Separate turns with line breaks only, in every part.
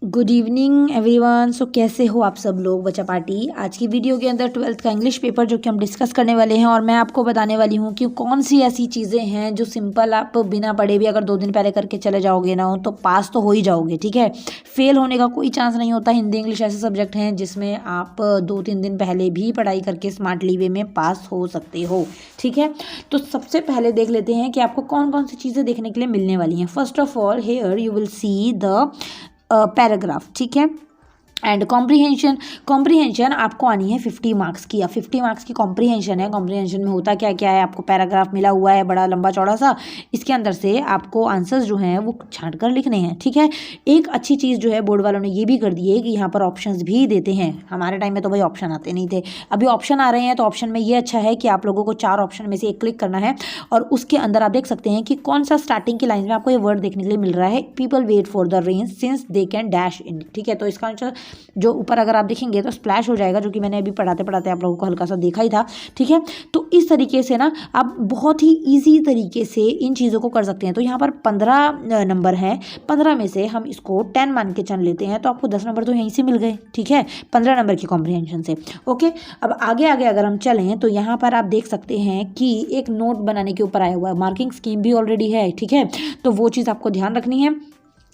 Good evening everyone. सो कैसे हो आप सब लोग बच्चा पार्टी। आज की वीडियो के अंदर 12th का इंग्लिश पेपर जो कि हम डिस्कस करने वाले हैं और मैं आपको बताने वाली हूँ कि कौन सी ऐसी चीज़ें हैं जो सिंपल आप बिना पढ़े भी अगर 2 दिन पहले करके चले जाओगे ना तो पास तो हो ही जाओगे। ठीक है, फेल होने का कोई चांस नहीं होता। हिंदी इंग्लिश ऐसे सब्जेक्ट हैं जिसमें आप 2-3 दिन पहले भी पढ़ाई करके स्मार्टली वे में पास हो सकते हो। ठीक है, तो सबसे पहले देख लेते हैं कि आपको कौन कौन सी चीज़ें देखने के लिए मिलने वाली हैं। First of all here you will see the paragraph. ठीक है, एंड कॉम्प्रीहेंशन आपको आनी है 50 मार्क्स की। 50 मार्क्स की कॉम्प्रीहेंशन है। कॉम्प्रीहेंशन में होता क्या क्या है, आपको पैराग्राफ मिला हुआ है बड़ा लंबा चौड़ा सा, इसके अंदर से आपको आंसर्स जो हैं वो छांट कर लिखने हैं। ठीक है, एक अच्छी चीज़ जो है बोर्ड वालों ने ये भी कर दी है कि यहाँ पर ऑप्शंस भी देते हैं। हमारे टाइम में तो भाई ऑप्शन आते नहीं थे, अभी ऑप्शन आ रहे हैं। तो ऑप्शन में ये अच्छा है कि आप लोगों को 4 ऑप्शन में से एक क्लिक करना है और उसके अंदर आप देख सकते हैं कि कौन सा स्टार्टिंग की लाइन में आपको ये वर्ड देखने के लिए मिल रहा है, people wait for the rain since they can dash in. ठीक है, तो इसका आंसर जो ऊपर अगर आप देखेंगे तो स्प्लैश हो जाएगा, जो कि मैंने अभी पढ़ाते पढ़ाते आप लोगों को हल्का सा देखा ही था। ठीक है, तो इस तरीके से ना आप बहुत ही ईजी तरीके से इन चीज़ों को कर सकते हैं। तो यहाँ पर 15 नंबर हैं, 15 में से हम इसको 10 मान के चल लेते हैं तो आपको 10 नंबर तो यहीं से मिल गए। ठीक है, 15 नंबर की कॉम्प्रिहेंशन से। ओके, अब आगे आगे अगर हम चलें तो यहाँ पर आप देख सकते हैं कि एक नोट बनाने के ऊपर आया हुआ है, मार्किंग स्कीम भी ऑलरेडी है। ठीक है, तो वो चीज़ आपको ध्यान रखनी है।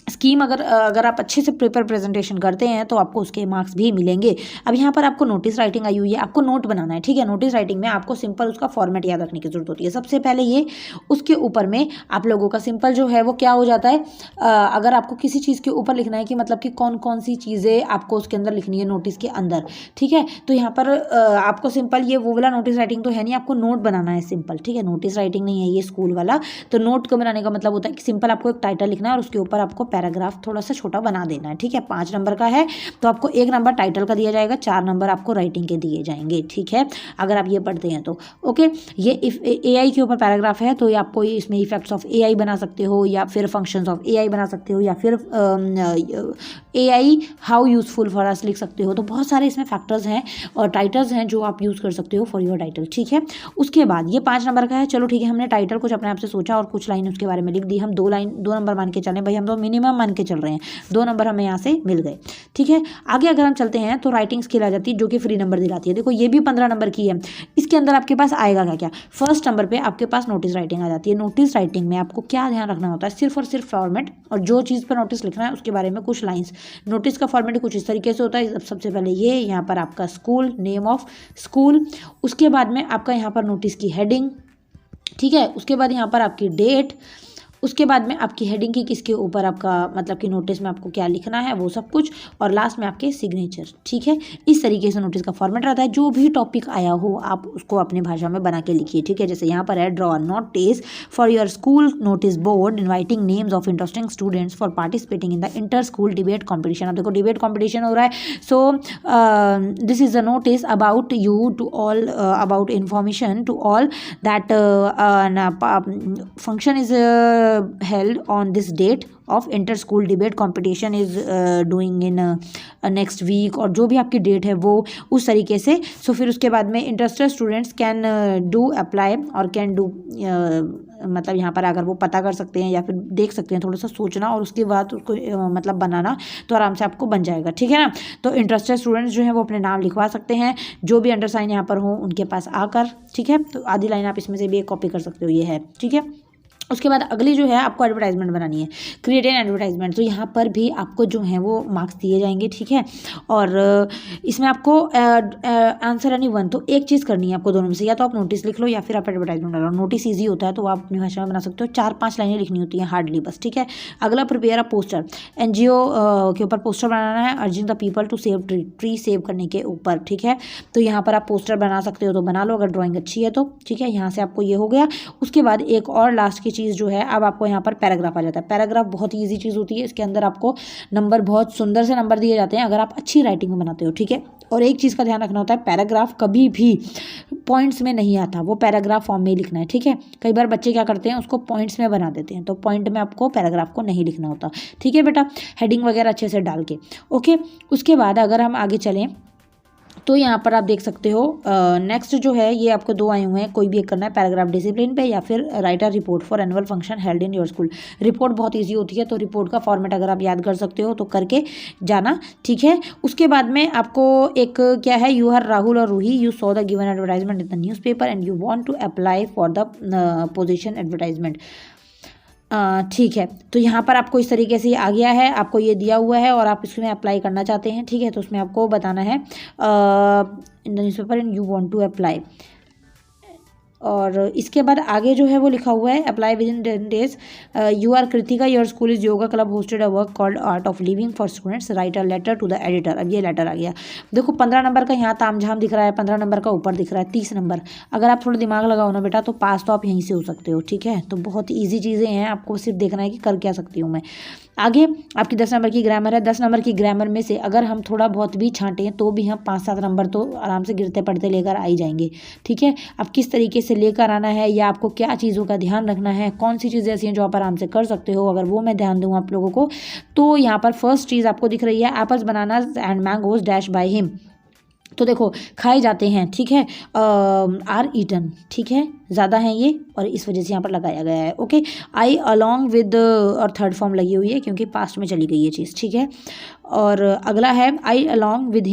स्कीम अगर आप अच्छे से पेपर प्रेजेंटेशन करते हैं तो आपको उसके मार्क्स भी मिलेंगे। अब यहाँ पर आपको नोटिस राइटिंग आई हुई है, आपको नोट बनाना है। ठीक है, नोटिस राइटिंग में आपको सिंपल उसका फॉर्मेट याद रखने की जरूरत होती है। सबसे पहले ये, उसके ऊपर में आप लोगों का सिंपल जो है वो क्या हो जाता है, अगर आपको किसी चीज़ के ऊपर लिखना है कि मतलब कि कौन कौन सी चीज़ें आपको उसके अंदर लिखनी है नोटिस के अंदर। ठीक है, तो यहाँ पर आपको सिंपल ये वो वाला नोटिस राइटिंग तो है नहीं, आपको नोट बनाना है सिंपल। ठीक है, नोटिस राइटिंग नहीं है ये स्कूल वाला। तो नोट को बनाने का मतलब होता है कि सिंपल आपको एक टाइटल लिखना है और उसके ऊपर आपको पैराग्राफ थोड़ा सा छोटा बना देना है। ठीक है, 5 नंबर का है तो आपको 1 नंबर टाइटल का दिया जाएगा, 4 नंबर आपको राइटिंग के दिए जाएंगे। ठीक है, अगर आप ये पढ़ते हैं तो ओके। ये एआई के ऊपर पैराग्राफ है तो ये आपको इसमें इफेक्ट्स ऑफ एआई बना सकते हो, या फिर फंक्शंस ऑफ एआई बना सकते हो, या फिर AI how useful for us लिख सकते हो। तो बहुत सारे इसमें फैक्टर्स हैं और टाइटल्स हैं जो आप यूज़ कर सकते हो फॉर योर टाइटल। ठीक है, उसके बाद ये 5 नंबर का है। चलो ठीक है, हमने टाइटल कुछ अपने आप से सोचा और कुछ लाइन उसके बारे में लिख दी। हम 2 नंबर मान के चलें भाई, हम तो मिनिमम मान के चल रहे हैं, 2 नंबर हमें यहाँ से मिल गए। ठीक है, आगे अगर हम चलते हैं तो राइटिंग स्किल आ जाती है जो कि फ्री नंबर दिलाती है। देखो ये भी 15 नंबर की है। इसके अंदर आपके पास आएगा क्या क्या, फर्स्ट नंबर पे आपके पास नोटिस राइटिंग आ जाती है। नोटिस राइटिंग में आपको क्या ध्यान रखना होता है, सिर्फ और सिर्फ फॉर्मेट और जो चीज़ पर नोटिस लिखना है उसके बारे में कुछ लाइंस। नोटिस का फॉर्मेट कुछ इस तरीके से होता है, सबसे पहले ये यहाँ पर आपका स्कूल, नेम ऑफ स्कूल, उसके बाद में आपका यहाँ पर नोटिस की हेडिंग। ठीक है, उसके बाद यहाँ पर आपकी डेट, उसके बाद में आपकी हेडिंग की किसके ऊपर आपका मतलब कि नोटिस में आपको क्या लिखना है वो सब कुछ, और लास्ट में आपके सिग्नेचर। ठीक है, इस तरीके से नोटिस का फॉर्मेट रहता है। जो भी टॉपिक आया हो आप उसको अपनी भाषा में बना के लिखिए। ठीक है, जैसे यहाँ पर है draw notice for your school notice board inviting names of interesting students for participating in the inter school debate competition. अब देखो डिबेट कॉम्पिटिशन हो रहा है, so this is a notice about you to all, about information to all that function is held on this date of inter school debate competition is doing in next week, और जो भी आपकी date है वो उस तरीके से। सो फिर उसके बाद में interested students can do apply और कैन डू, मतलब यहाँ पर अगर वो पता कर सकते हैं या फिर देख सकते हैं, थोड़ा सा सोचना और उसके बाद उसको मतलब बनाना तो आराम से आपको बन जाएगा। ठीक है ना, तो इंटरेस्टेड स्टूडेंट्स जो है वो अपने नाम लिखवा सकते हैं जो भी अंडरसाइन यहाँ पर हो उनके पास आकर। ठीक है, तो आधी लाइन आप इसमें से भी एक कॉपी कर सकते हो, ये है। ठीक है, उसके बाद अगली जो है आपको एडवर्टाइजमेंट बनानी है, क्रिएट एन एडवर्टाइजमेंट। तो यहाँ पर भी आपको जो है वो मार्क्स दिए जाएंगे। ठीक है, और इसमें आपको आंसर एनी वन, तो एक चीज़ करनी है आपको दोनों में से, या तो आप नोटिस लिख लो या फिर आप एडवर्टाइजमेंट डालो। नोटिस ईजी होता है तो आप अपनी भाषा में बना सकते हो, 4-5 लाइनें लिखनी होती हैं हार्डली बस। ठीक है, अगला प्रिपेयर अ पोस्टर, एनजीओ के ऊपर पोस्टर बनाना है, urging the people to save tree save करने के ऊपर। ठीक है, तो यहाँ पर आप पोस्टर बना सकते हो तो बना लो अगर ड्राइंग अच्छी है तो। ठीक है, यहाँ से आपको ये हो गया। उसके बाद एक और लास्ट की चीज़ जो है, अब आपको यहाँ पर पैराग्राफ आ जाता है। पैराग्राफ बहुत ही ईजी चीज़ होती है, इसके अंदर आपको नंबर, बहुत सुंदर से नंबर दिए जाते हैं अगर आप अच्छी राइटिंग में बनाते हो। ठीक है, और एक चीज़ का ध्यान रखना होता है, पैराग्राफ कभी भी पॉइंट्स में नहीं आता, वो पैराग्राफ फॉर्म में ही लिखना है। ठीक है, कई बार बच्चे क्या करते हैं उसको पॉइंट्स में बना देते हैं, तो पॉइंट में आपको पैराग्राफ को नहीं लिखना होता। ठीक है बेटा, हेडिंग वगैरह अच्छे से डाल के। ओके, उसके बाद अगर हम आगे चलें तो यहाँ पर आप देख सकते हो नेक्स्ट जो है ये आपको 2 आए हुए हैं, कोई भी एक करना है, पैराग्राफ डिसिप्लिन पे या फिर right a report for annual function held in your school. Report बहुत इजी होती है, तो रिपोर्ट का फॉर्मेट अगर आप याद कर सकते हो तो करके जाना, ठीक है। उसके बाद में आपको एक क्या है, यू आर राहुल और Ruhi, you saw the given advertisement in the newspaper and you want to apply for the position advertisement. ठीक है, तो यहाँ पर आपको इस तरीके से आ गया है, आपको ये दिया हुआ है और आप इसमें अप्लाई करना चाहते हैं, ठीक है। तो उसमें आपको बताना है in the newspaper and you want to apply, और इसके बाद आगे जो है वो लिखा हुआ है apply within 10 days. You are Kritika, your school is yoga club hosted a work called art of living for students, write a letter to the editor. अब ये लेटर आ गया, देखो 15 नंबर का यहाँ तामझाम दिख रहा है, 15 नंबर का ऊपर दिख रहा है 30 नंबर। अगर आप थोड़ा दिमाग लगाओ ना बेटा तो पास तो आप यहीं से हो सकते हो, ठीक है। तो बहुत ईजी चीज़ें हैं, आपको सिर्फ देखना है कि कर क्या सकती हूँ मैं। आगे आपकी 10 नंबर की ग्रामर है, 10 नंबर की ग्रामर में से अगर हम थोड़ा बहुत भी छांटें तो भी हम 5-7 नंबर तो आराम से गिरते पड़ते लेकर आ ही जाएंगे, ठीक है। अब किस तरीके से लेकर आना है या आपको क्या चीज़ों का ध्यान रखना है, कौन सी चीज़ें ऐसी हैं जो आप आराम से कर सकते हो, अगर वो मैं ध्यान दूँ आप लोगों को, तो यहाँ पर फर्स्ट चीज़ आपको दिख रही है apples bananas and mangoes dash by him. तो देखो खाए जाते हैं, ठीक है, आर ईटन, ठीक है, ज़्यादा हैं ये और इस वजह से यहाँ पर लगाया गया है, ओके। आई अलॉन्ग विद और थर्ड फॉर्म लगी हुई है क्योंकि पास्ट में चली गई ये चीज़, ठीक है। और अगला है I along with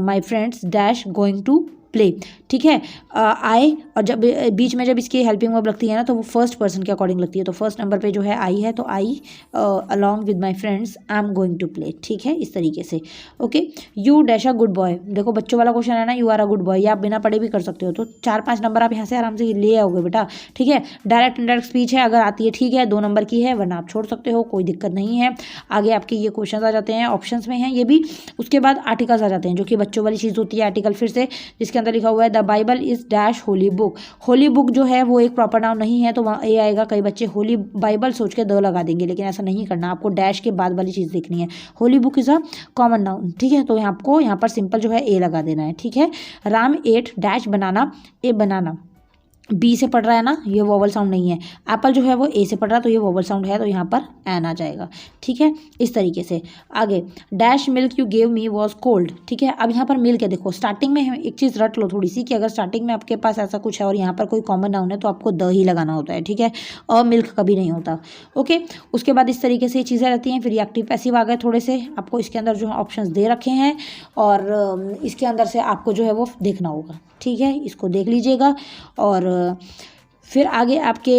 my friends dash going to play, ठीक है। आई और जब बीच में जब इसकी हेल्पिंग वर्ब लगती है ना तो वो फर्स्ट पर्सन के अकॉर्डिंग लगती है, तो फर्स्ट नंबर पे जो है आई है, तो I along with my friends I am going to play, ठीक है, इस तरीके से, okay. You dash a good boy, देखो बच्चों वाला क्वेश्चन है ना, you are a good boy, ये आप बिना पढ़े भी कर सकते हो, तो 4-5 नंबर आप यहाँ से आराम से ले आओगे बेटा, ठीक है। डायरेक्ट इनडायरेक्ट स्पीच है, अगर आती है ठीक है, 2 नंबर की है, वरना आप छोड़ सकते हो, कोई दिक्कत नहीं है। आगे आपके ये क्वेश्चन आ जाते हैं, ऑप्शन में हैं ये भी। उसके बाद आर्टिकल्स आ जाते हैं जो कि बच्चों वाली चीज़ होती है, आर्टिकल फिर से, जिसके अंदर लिखा हुआ है the Bible is dash Holi book. Holi book जो है वो एक प्रॉपर नाउन नहीं है, तो वहाँ ए आएगा, कई बच्चे होली बाइबल सोच के द लगा देंगे, लेकिन ऐसा नहीं करना, आपको डैश के बाद वाली चीज़ देखनी है। Holi book is a common noun, ठीक है, तो आपको यहाँ पर सिंपल जो है ए लगा देना है, ठीक है। राम एट डैश बनाना, ए बनाना, बी से पढ़ रहा है ना, ये वोवल साउंड नहीं है। एप्पल जो है वो ए से पढ़ रहा है तो ये वोवल साउंड है, तो यहाँ पर एन आ जाएगा, ठीक है, इस तरीके से। आगे dash milk you gave me was cold, ठीक है। अब यहाँ पर मिल्क है, देखो स्टार्टिंग में एक चीज़ रट लो थोड़ी सी कि अगर स्टार्टिंग में आपके पास ऐसा कुछ है और यहाँ पर कोई कॉमन नाउन है तो आपको द ही लगाना होता है, ठीक है, और मिल्क कभी नहीं होता, ओके। उसके बाद इस तरीके से ये चीज़ें रहती हैं। फिर एक्टिव पैसिव आ गए थोड़े से, आपको इसके अंदर जो है ऑप्शन दे रखे हैं और इसके अंदर से आपको जो है वो देखना होगा, ठीक है, इसको देख लीजिएगा। और फिर आगे आपके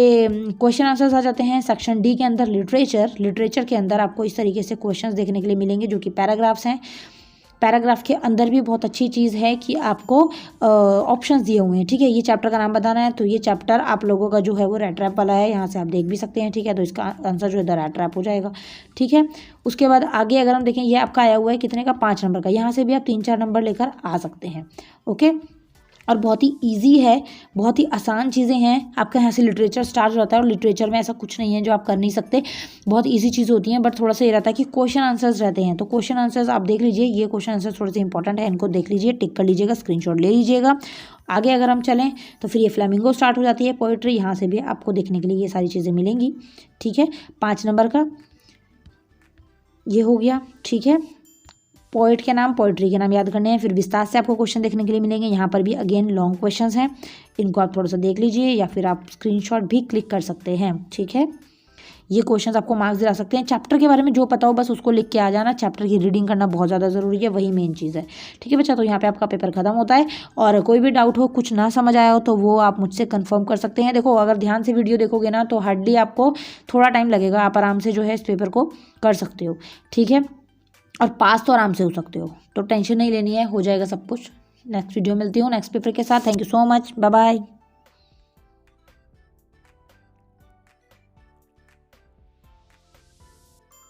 क्वेश्चन आंसर्स आ जाते हैं सेक्शन डी के अंदर। लिटरेचर के अंदर आपको इस तरीके से क्वेश्चंस देखने के लिए मिलेंगे जो कि पैराग्राफ्स हैं। पैराग्राफ के अंदर भी बहुत अच्छी चीज़ है कि आपको ऑप्शंस दिए हुए हैं, ठीक है। ये चैप्टर का नाम बताना है, तो ये चैप्टर आप लोगों का जो है वो रैट रैप वाला है, यहाँ से आप देख भी सकते हैं, ठीक है। तो इसका आंसर जो है द रैट रैप हो जाएगा, ठीक है। उसके बाद आगे अगर हम देखें, ये आपका आया हुआ है कितने का, 5 नंबर का, यहाँ से भी आप 3-4 नंबर लेकर आ सकते हैं, ओके। और बहुत ही इजी है, बहुत ही आसान चीज़ें हैं। आपका यहाँ से लिटरेचर स्टार्ट हो जाता है और लिटरेचर में ऐसा कुछ नहीं है जो आप कर नहीं सकते, बहुत इजी चीज़ होती हैं। बट थोड़ा सा ये रहता है कि क्वेश्चन आंसर्स रहते हैं, तो क्वेश्चन आंसर्स आप देख लीजिए, ये क्वेश्चन आंसर्स थोड़े से इंपॉर्टेंट है, इनको देख लीजिए, टिक कर लीजिएगा, स्क्रीनशॉट ले लीजिएगा। आगे अगर हम चलें तो फिर ये फ्लेमिंगो स्टार्ट हो जाती है, पोइट्री, यहाँ से भी आपको देखने के लिए ये सारी चीज़ें मिलेंगी, ठीक है। 5 नंबर का ये हो गया, ठीक है। पोइट के नाम, पोइट्री के नाम याद करने हैं। फिर विस्तार से आपको क्वेश्चन देखने के लिए मिलेंगे, यहाँ पर भी अगेन लॉन्ग क्वेश्चंस हैं, इनको आप थोड़ा सा देख लीजिए या फिर आप स्क्रीनशॉट भी क्लिक कर सकते हैं, ठीक है। ये क्वेश्चंस आपको मार्क्स दिला सकते हैं। चैप्टर के बारे में जो पता हो बस उसको लिख के आ जाना, चैप्टर की रीडिंग करना बहुत ज़्यादा ज़रूरी है, वही मेन चीज़ है, ठीक है बच्चा। तो यहाँ पे आपका पेपर खत्म होता है, और कोई भी डाउट हो, कुछ ना समझ आया हो तो वो आप मुझसे कंफर्म कर सकते हैं। देखो अगर ध्यान से वीडियो देखोगे ना तो हार्डली आपको थोड़ा टाइम लगेगा, आप आराम से जो है इस पेपर को कर सकते हो, ठीक है। और पास तो आराम से हो सकते हो, तो टेंशन नहीं लेनी है, हो जाएगा सब कुछ। नेक्स्ट वीडियो मिलती हूँ नेक्स्ट पेपर के साथ। Thank you so much, bye bye.